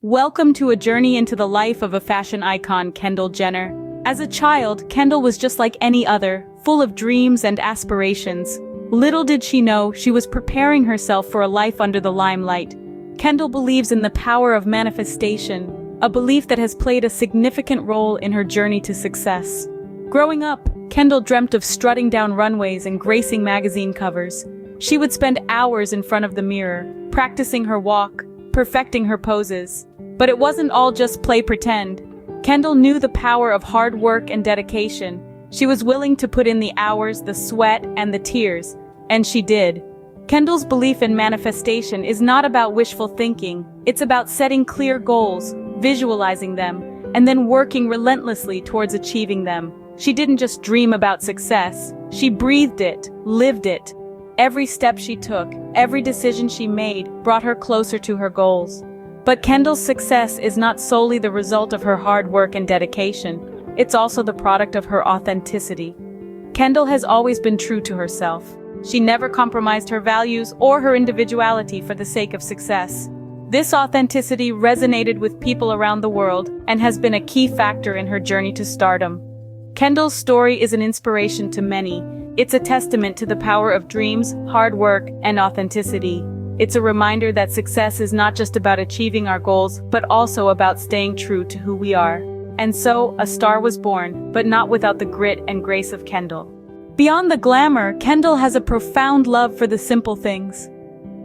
Welcome to a journey into the life of a fashion icon, Kendall Jenner. As a child, Kendall was just like any other, full of dreams and aspirations. Little did she know, she was preparing herself for a life under the limelight. Kendall believes in the power of manifestation, a belief that has played a significant role in her journey to success. Growing up, Kendall dreamt of strutting down runways and gracing magazine covers. She would spend hours in front of the mirror, practicing her walk, perfecting her poses. But it wasn't all just play pretend. Kendall knew the power of hard work and dedication. She was willing to put in the hours, the sweat, and the tears. And she did. Kendall's belief in manifestation is not about wishful thinking. It's about setting clear goals, visualizing them, and then working relentlessly towards achieving them. She didn't just dream about success. She breathed it, lived it. Every step she took, every decision she made, brought her closer to her goals. But Kendall's success is not solely the result of her hard work and dedication. It's also the product of her authenticity. Kendall has always been true to herself. She never compromised her values or her individuality for the sake of success. This authenticity resonated with people around the world and has been a key factor in her journey to stardom. Kendall's story is an inspiration to many. It's a testament to the power of dreams, hard work, and authenticity. It's a reminder that success is not just about achieving our goals, but also about staying true to who we are. And so, a star was born, but not without the grit and grace of Kendall. Beyond the glamour, Kendall has a profound love for the simple things.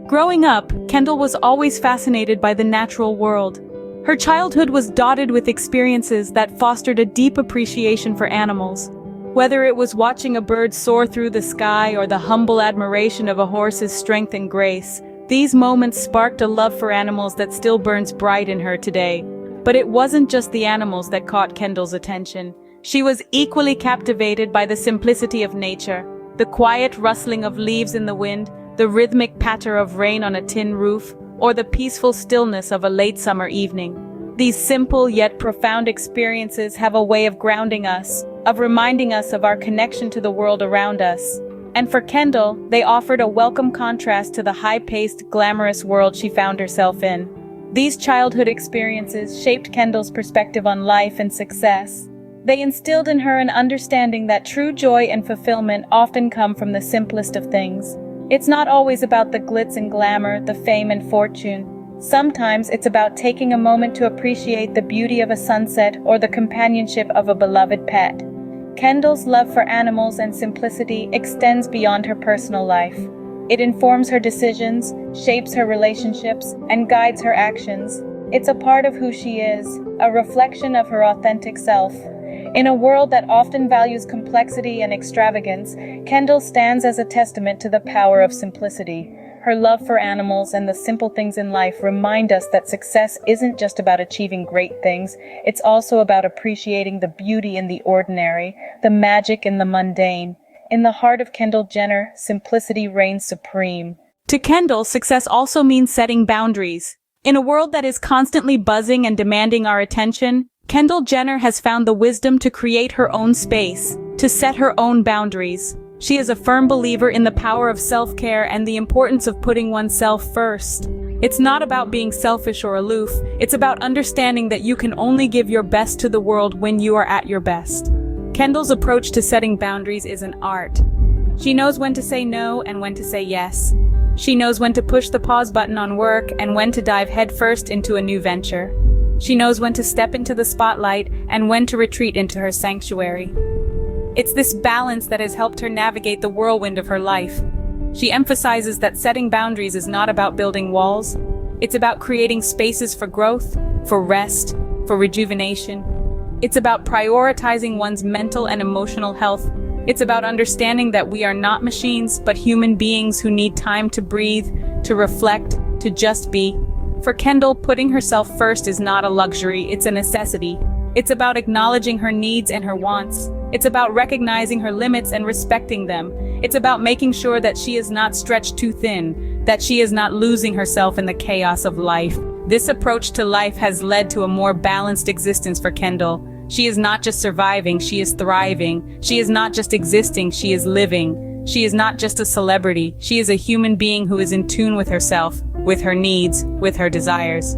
Growing up, Kendall was always fascinated by the natural world. Her childhood was dotted with experiences that fostered a deep appreciation for animals. Whether it was watching a bird soar through the sky or the humble admiration of a horse's strength and grace, these moments sparked a love for animals that still burns bright in her today. But it wasn't just the animals that caught Kendall's attention. She was equally captivated by the simplicity of nature, the quiet rustling of leaves in the wind, the rhythmic patter of rain on a tin roof, or the peaceful stillness of a late summer evening. These simple yet profound experiences have a way of grounding us, of reminding us of our connection to the world around us. And for Kendall, they offered a welcome contrast to the high-paced, glamorous world she found herself in. These childhood experiences shaped Kendall's perspective on life and success. They instilled in her an understanding that true joy and fulfillment often come from the simplest of things. It's not always about the glitz and glamour, the fame and fortune. Sometimes it's about taking a moment to appreciate the beauty of a sunset or the companionship of a beloved pet. Kendall's love for animals and simplicity extends beyond her personal life. It informs her decisions, shapes her relationships, and guides her actions. It's a part of who she is, a reflection of her authentic self. In a world that often values complexity and extravagance, Kendall stands as a testament to the power of simplicity. Her love for animals and the simple things in life remind us that success isn't just about achieving great things, it's also about appreciating the beauty in the ordinary, the magic in the mundane. In the heart of Kendall Jenner, simplicity reigns supreme. To Kendall, success also means setting boundaries. In a world that is constantly buzzing and demanding our attention, Kendall Jenner has found the wisdom to create her own space, to set her own boundaries. She is a firm believer in the power of self-care and the importance of putting oneself first. It's not about being selfish or aloof, it's about understanding that you can only give your best to the world when you are at your best. Kendall's approach to setting boundaries is an art. She knows when to say no and when to say yes. She knows when to push the pause button on work and when to dive headfirst into a new venture. She knows when to step into the spotlight and when to retreat into her sanctuary. It's this balance that has helped her navigate the whirlwind of her life. She emphasizes that setting boundaries is not about building walls. It's about creating spaces for growth, for rest, for rejuvenation. It's about prioritizing one's mental and emotional health. It's about understanding that we are not machines, but human beings who need time to breathe, to reflect, to just be. For Kendall, putting herself first is not a luxury, it's a necessity. It's about acknowledging her needs and her wants. It's about recognizing her limits and respecting them. It's about making sure that she is not stretched too thin, that she is not losing herself in the chaos of life. This approach to life has led to a more balanced existence for Kendall. She is not just surviving, she is thriving. She is not just existing, she is living. She is not just a celebrity, she is a human being who is in tune with herself, with her needs, with her desires.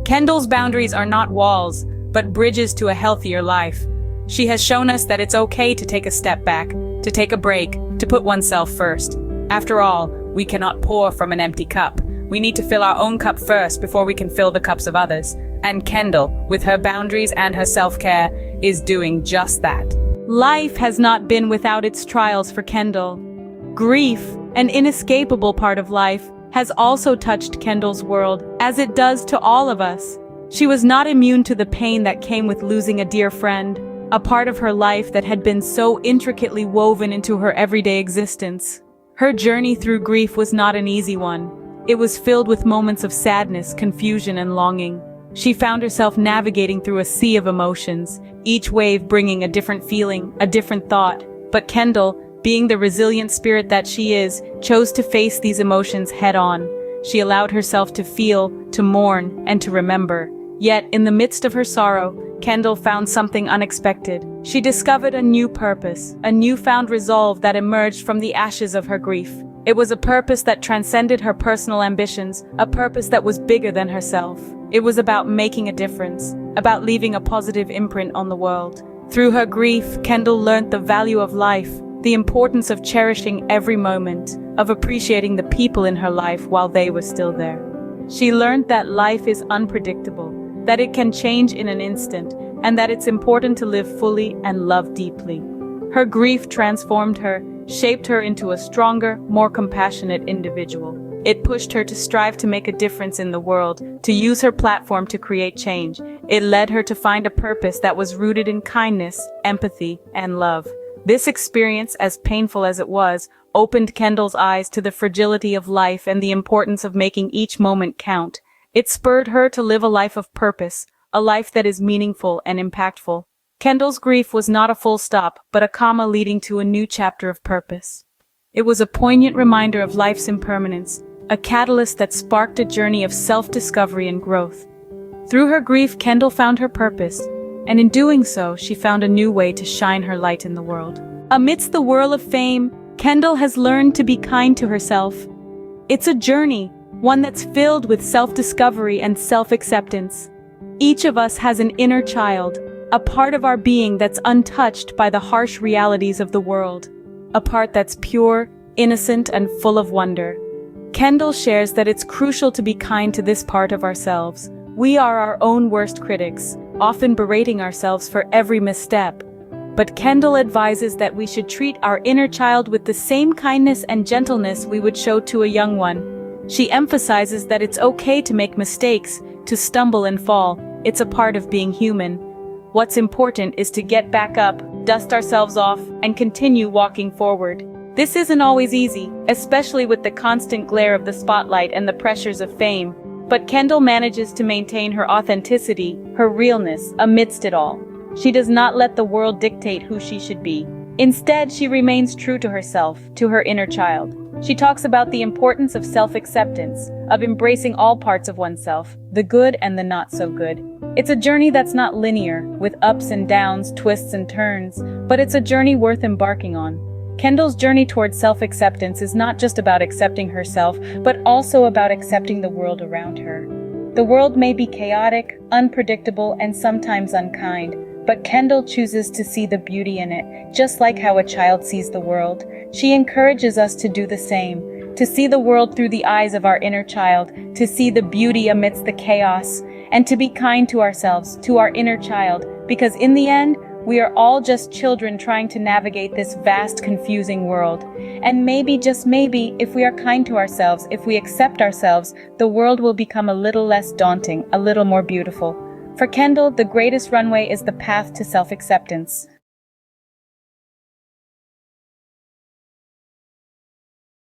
Kendall's boundaries are not walls, but bridges to a healthier life. She has shown us that it's okay to take a step back, to take a break, to put oneself first. After all, we cannot pour from an empty cup. We need to fill our own cup first before we can fill the cups of others. And Kendall, with her boundaries and her self-care, is doing just that. Life has not been without its trials for Kendall. Grief, an inescapable part of life, has also touched Kendall's world, as it does to all of us. She was not immune to the pain that came with losing a dear friend, a part of her life that had been so intricately woven into her everyday existence. Her journey through grief was not an easy one. It was filled with moments of sadness, confusion, and longing. She found herself navigating through a sea of emotions, each wave bringing a different feeling, a different thought. But Kendall, being the resilient spirit that she is, chose to face these emotions head-on. She allowed herself to feel, to mourn, and to remember. Yet, in the midst of her sorrow, Kendall found something unexpected. She discovered a new purpose, a newfound resolve that emerged from the ashes of her grief. It was a purpose that transcended her personal ambitions, a purpose that was bigger than herself. It was about making a difference, about leaving a positive imprint on the world. Through her grief, Kendall learned the value of life, the importance of cherishing every moment, of appreciating the people in her life while they were still there. She learned that life is unpredictable, that it can change in an instant, and that it's important to live fully and love deeply. Her grief transformed her, shaped her into a stronger, more compassionate individual. It pushed her to strive to make a difference in the world, to use her platform to create change. It led her to find a purpose that was rooted in kindness, empathy, and love. This experience, as painful as it was, opened Kendall's eyes to the fragility of life and the importance of making each moment count. It spurred her to live a life of purpose, a life that is meaningful and impactful. Kendall's grief was not a full stop, but a comma leading to a new chapter of purpose. It was a poignant reminder of life's impermanence, a catalyst that sparked a journey of self-discovery and growth. Through her grief, Kendall found her purpose, and in doing so, she found a new way to shine her light in the world. Amidst the whirl of fame, Kendall has learned to be kind to herself. It's a journey, one that's filled with self-discovery and self-acceptance. Each of us has an inner child, a part of our being that's untouched by the harsh realities of the world, a part that's pure, innocent, and full of wonder. Kendall shares that it's crucial to be kind to this part of ourselves. We are our own worst critics, often berating ourselves for every misstep. But Kendall advises that we should treat our inner child with the same kindness and gentleness we would show to a young one. She emphasizes that it's okay to make mistakes, to stumble and fall. It's a part of being human. What's important is to get back up, dust ourselves off, and continue walking forward. This isn't always easy, especially with the constant glare of the spotlight and the pressures of fame. But Kendall manages to maintain her authenticity, her realness, amidst it all. She does not let the world dictate who she should be. Instead, she remains true to herself, to her inner child. She talks about the importance of self-acceptance, of embracing all parts of oneself, the good and the not so good. It's a journey that's not linear, with ups and downs, twists and turns, but it's a journey worth embarking on. Kendall's journey towards self-acceptance is not just about accepting herself, but also about accepting the world around her. The world may be chaotic, unpredictable, and sometimes unkind, but Kendall chooses to see the beauty in it, just like how a child sees the world. She encourages us to do the same, to see the world through the eyes of our inner child, to see the beauty amidst the chaos, and to be kind to ourselves, to our inner child, because in the end, we are all just children trying to navigate this vast, confusing world. And maybe, just maybe, if we are kind to ourselves, if we accept ourselves, the world will become a little less daunting, a little more beautiful. For Kendall, the greatest runway is the path to self-acceptance.